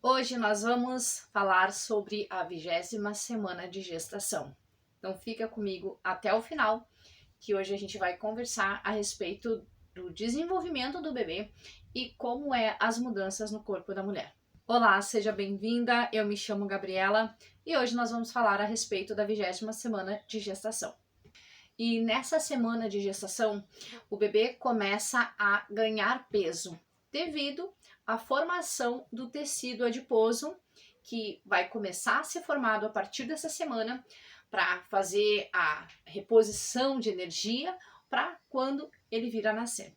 Hoje nós vamos falar sobre a 20ª semana de gestação. Então fica comigo até o final, que hoje a gente vai conversar a respeito do desenvolvimento do bebê e como as mudanças no corpo da mulher. Olá, seja bem-vinda, eu me chamo Gabriela e hoje nós vamos falar a respeito da 20ª semana de gestação. E nessa semana de gestação, o bebê começa a ganhar peso devido à formação do tecido adiposo, que vai começar a ser formado a partir dessa semana para fazer a reposição de energia para quando ele vir a nascer.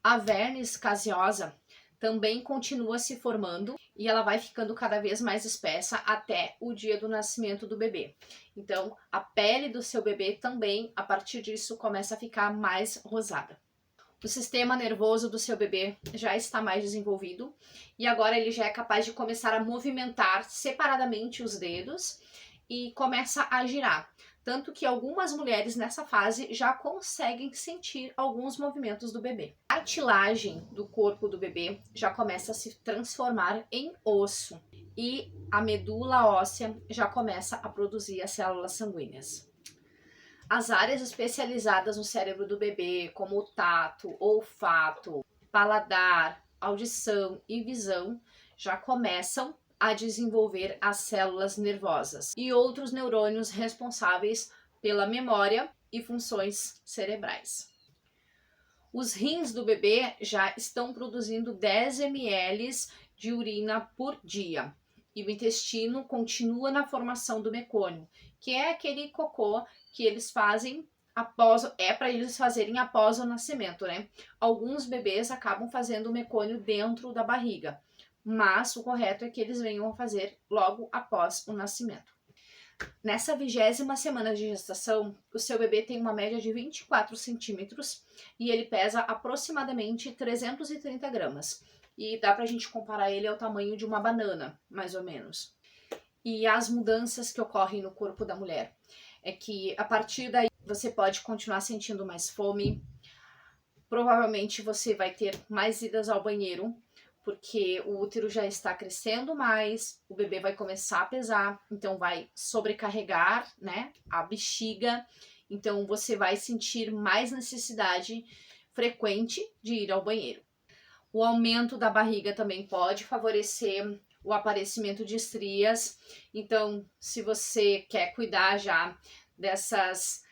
A vernis caseosa também continua se formando e ela vai ficando cada vez mais espessa até o dia do nascimento do bebê. Então, a pele do seu bebê também, a partir disso, começa a ficar mais rosada. O sistema nervoso do seu bebê já está mais desenvolvido e agora ele já é capaz de começar a movimentar separadamente os dedos e começa a girar. Tanto que algumas mulheres nessa fase já conseguem sentir alguns movimentos do bebê. A cartilagem do corpo do bebê já começa a se transformar em osso e a medula óssea já começa a produzir as células sanguíneas. As áreas especializadas no cérebro do bebê, como o tato, olfato, paladar, audição e visão, já começam a desenvolver as células nervosas e outros neurônios responsáveis pela memória e funções cerebrais. Os rins do bebê já estão produzindo 10 ml de urina por dia e o intestino continua na formação do mecônio, que é aquele cocô que eles fazem para eles fazerem após o nascimento, né? Alguns bebês acabam fazendo o mecônio dentro da barriga, mas o correto é que eles venham a fazer logo após o nascimento. Nessa 20ª semana de gestação, o seu bebê tem uma média de 24 centímetros e ele pesa aproximadamente 330 gramas. E dá pra gente comparar ele ao tamanho de uma banana, mais ou menos. E as mudanças que ocorrem no corpo da mulher é que a partir daí você pode continuar sentindo mais fome, provavelmente você vai ter mais idas ao banheiro, porque o útero já está crescendo mais, o bebê vai começar a pesar, então vai sobrecarregar, né, a bexiga, então você vai sentir mais necessidade frequente de ir ao banheiro. O aumento da barriga também pode favorecer o aparecimento de estrias, então se você quer cuidar já dessas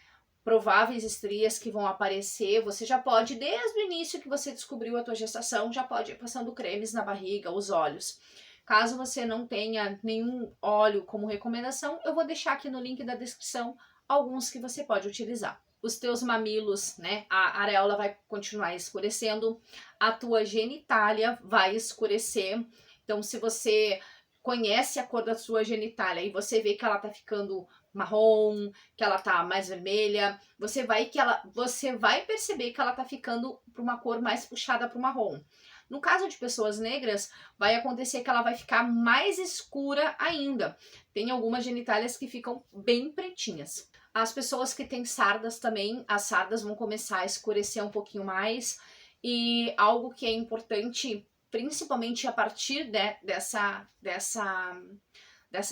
prováveis estrias que vão aparecer, você já pode, desde o início que você descobriu a tua gestação, já pode ir passando cremes na barriga, os olhos. Caso você não tenha nenhum óleo como recomendação, eu vou deixar aqui no link da descrição alguns que você pode utilizar. Os teus mamilos, né, a areola vai continuar escurecendo, a tua genitália vai escurecer. Então, se você conhece a cor da sua genitália e você vê que ela tá ficando marrom, que ela tá mais vermelha, você vai perceber que ela tá ficando para uma cor mais puxada para o marrom. No caso de pessoas negras, vai acontecer que ela vai ficar mais escura ainda. Tem algumas genitálias que ficam bem pretinhas. As pessoas que têm sardas também, as sardas vão começar a escurecer um pouquinho mais. E algo que é importante, principalmente a partir dessa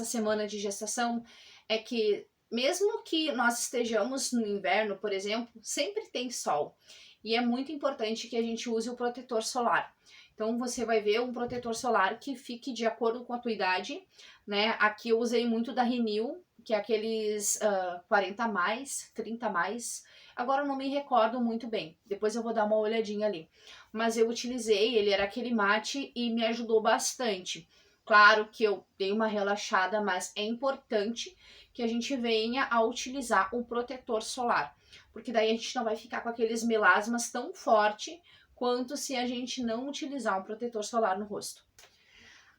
semana de gestação, é que mesmo que nós estejamos no inverno, por exemplo, sempre tem sol. E é muito importante que a gente use o protetor solar. Então você vai ver um protetor solar que fique de acordo com a tua idade, né? Aqui eu usei muito da Renew, que é aqueles 40 mais, 30 mais. Agora eu não me recordo muito bem, depois eu vou dar uma olhadinha ali. Mas eu utilizei, ele era aquele mate e me ajudou bastante. Claro que eu dei uma relaxada, mas é importante que a gente venha a utilizar um protetor solar, porque daí a gente não vai ficar com aqueles melasmas tão forte quanto se a gente não utilizar um protetor solar no rosto.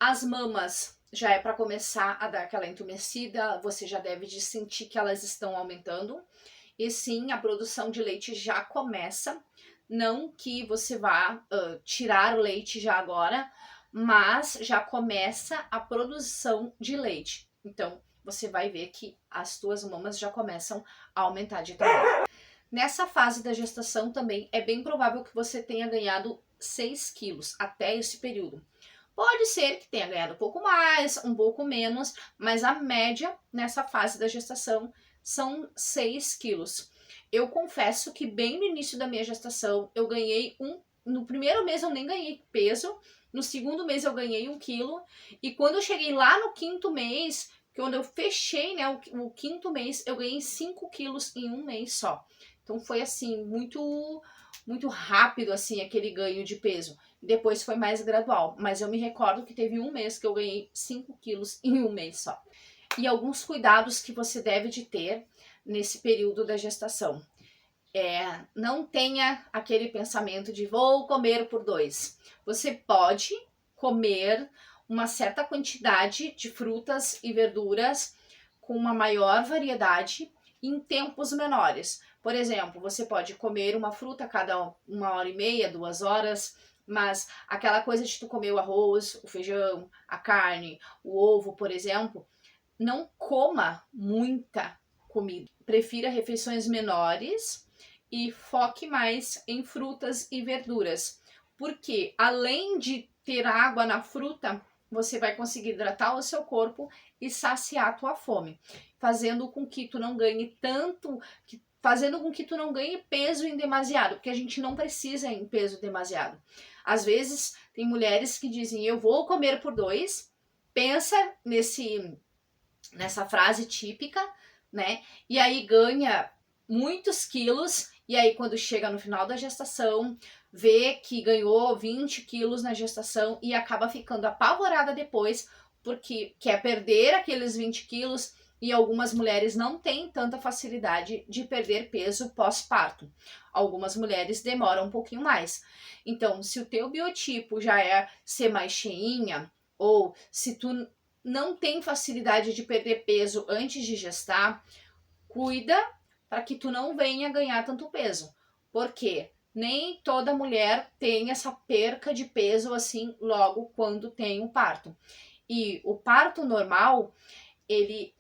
As mamas já é para começar a dar aquela entumecida, você já deve sentir que elas estão aumentando. E sim, a produção de leite já começa, não que você vá tirar o leite já agora, mas já começa a produção de leite. Então, você vai ver que as tuas mamas já começam a aumentar de tamanho. Nessa fase da gestação também é bem provável que você tenha ganhado 6 quilos até esse período. Pode ser que tenha ganhado um pouco mais, um pouco menos, mas a média nessa fase da gestação são 6 quilos. Eu confesso que bem no início da minha gestação eu ganhei no primeiro mês eu nem ganhei peso, no segundo mês eu ganhei 1 quilo, e quando eu cheguei lá no quinto mês, quando eu fechei, né, o quinto mês, eu ganhei 5 quilos em um mês só. Então foi assim, muito rápido assim aquele ganho de peso. Depois foi mais gradual, mas eu me recordo que teve um mês que eu ganhei 5 quilos em um mês só. E alguns cuidados que você deve de ter nesse período da gestação. Não tenha aquele pensamento de vou comer por 2. Você pode comer uma certa quantidade de frutas e verduras com uma maior variedade em tempos menores. Por exemplo, você pode comer uma fruta a cada 1h30, 2 horas, mas aquela coisa de tu comer o arroz, o feijão, a carne, o ovo, por exemplo, não coma muita comida. Prefira refeições menores e foque mais em frutas e verduras. Porque além de ter água na fruta, você vai conseguir hidratar o seu corpo e saciar a tua fome, fazendo com que tu não ganhe fazendo com que tu não ganhe peso em demasiado, porque a gente não precisa em peso demasiado. Às vezes tem mulheres que dizem eu vou comer por 2, pensa nessa frase típica, né? E aí ganha muitos quilos, e aí quando chega no final da gestação, vê que ganhou 20 quilos na gestação e acaba ficando apavorada depois, porque quer perder aqueles 20 quilos, e algumas mulheres não têm tanta facilidade de perder peso pós-parto. Algumas mulheres demoram um pouquinho mais. Então, se o teu biotipo já é ser mais cheinha, ou se tu não tem facilidade de perder peso antes de gestar, cuida para que tu não venha ganhar tanto peso. Porque nem toda mulher tem essa perca de peso assim logo quando tem o parto. E o parto normal, ele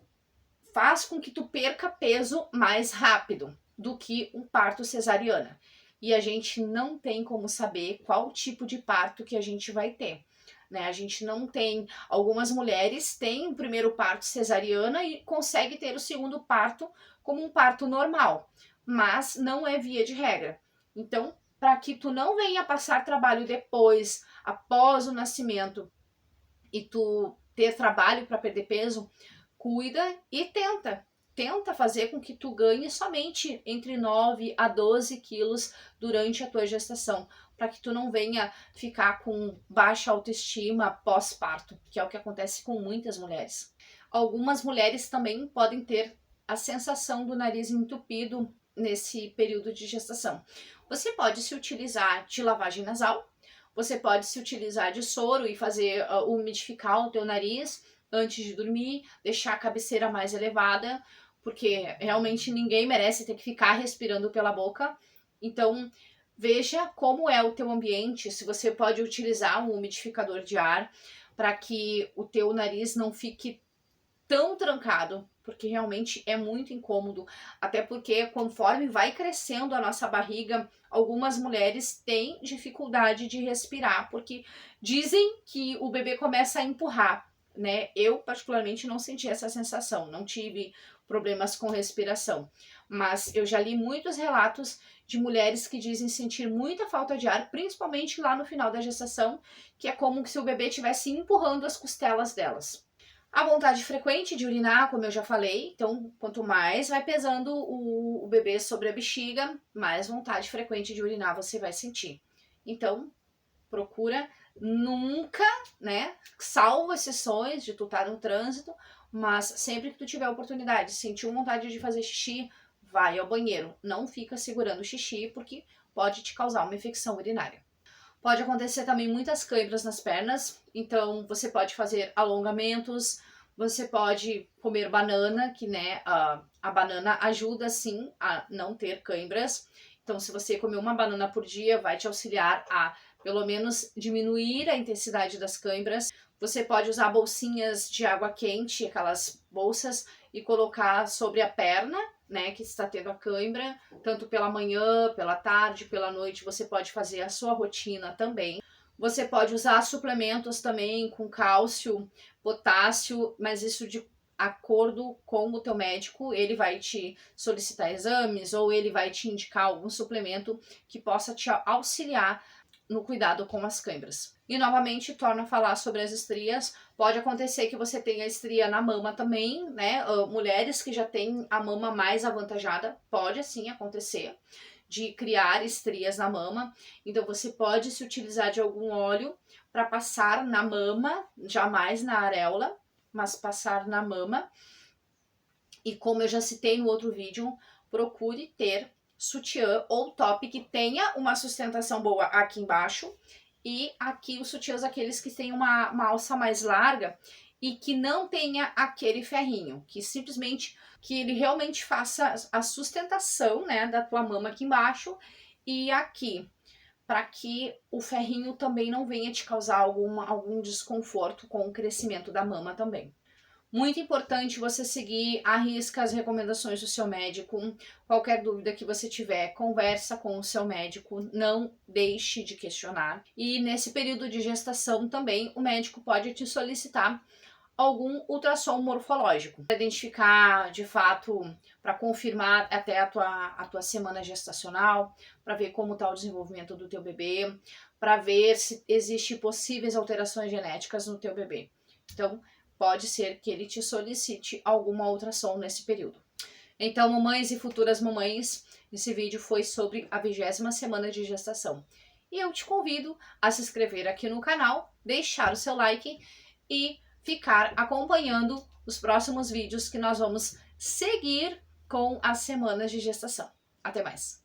faz com que tu perca peso mais rápido do que um parto cesariana. E a gente não tem como saber qual tipo de parto que a gente vai ter. Né? A gente não tem. Algumas mulheres têm o primeiro parto cesariana e conseguem ter o segundo parto como um parto normal, mas não é via de regra. Então, para que tu não venha passar trabalho depois, após o nascimento, e tu ter trabalho para perder peso, cuida e tenta fazer com que tu ganhe somente entre 9 a 12 quilos durante a tua gestação, para que tu não venha ficar com baixa autoestima pós-parto, que é o que acontece com muitas mulheres. Algumas mulheres também podem ter a sensação do nariz entupido nesse período de gestação. Você pode se utilizar de lavagem nasal, você pode se utilizar de soro e fazer umidificar o teu nariz antes de dormir, deixar a cabeceira mais elevada, porque realmente ninguém merece ter que ficar respirando pela boca. Então, veja como é o teu ambiente, se você pode utilizar um umidificador de ar para que o teu nariz não fique tão trancado, porque realmente é muito incômodo, até porque conforme vai crescendo a nossa barriga, algumas mulheres têm dificuldade de respirar, porque dizem que o bebê começa a empurrar, né? Eu particularmente não senti essa sensação, não tive problemas com respiração, mas eu já li muitos relatos de mulheres que dizem sentir muita falta de ar, principalmente lá no final da gestação, que é como se o bebê estivesse empurrando as costelas delas. A vontade frequente de urinar, como eu já falei, então quanto mais vai pesando o bebê sobre a bexiga, mais vontade frequente de urinar você vai sentir. Então, procura nunca, né, salvo exceções de tu estar no trânsito, mas sempre que tu tiver a oportunidade, sentiu vontade de fazer xixi, vai ao banheiro. Não fica segurando o xixi, porque pode te causar uma infecção urinária. Pode acontecer também muitas câimbras nas pernas, então você pode fazer alongamentos, você pode comer banana, que né, a banana ajuda sim a não ter câimbras. Então, se você comer uma banana por dia, vai te auxiliar a pelo menos diminuir a intensidade das câimbras. Você pode usar bolsinhas de água quente, aquelas bolsas, e colocar sobre a perna, né, que está tendo a cãibra, tanto pela manhã, pela tarde, pela noite, você pode fazer a sua rotina também. Você pode usar suplementos também com cálcio, potássio, mas isso de acordo com o teu médico, ele vai te solicitar exames ou ele vai te indicar algum suplemento que possa te auxiliar no cuidado com as câimbras. E novamente, torno a falar sobre as estrias. Pode acontecer que você tenha estria na mama também, né? Mulheres que já têm a mama mais avantajada, pode assim acontecer de criar estrias na mama. Então você pode se utilizar de algum óleo para passar na mama, jamais na areola, mas passar na mama. E como eu já citei no outro vídeo, procure ter sutiã ou top que tenha uma sustentação boa aqui embaixo e aqui os sutiãs aqueles que têm uma alça mais larga e que não tenha aquele ferrinho, que simplesmente que ele realmente faça a sustentação, né, da tua mama aqui embaixo e aqui, para que o ferrinho também não venha te causar algum desconforto com o crescimento da mama também. Muito importante você seguir à risca as recomendações do seu médico. Qualquer dúvida que você tiver, conversa com o seu médico, não deixe de questionar. E nesse período de gestação também, o médico pode te solicitar algum ultrassom morfológico, para identificar de fato, para confirmar até a tua semana gestacional, para ver como está o desenvolvimento do teu bebê, para ver se existem possíveis alterações genéticas no teu bebê. Então, pode ser que ele te solicite alguma ultrassom nesse período. Então, mamães e futuras mamães, esse vídeo foi sobre a 20ª semana de gestação. E eu te convido a se inscrever aqui no canal, deixar o seu like e ficar acompanhando os próximos vídeos que nós vamos seguir com as semanas de gestação. Até mais!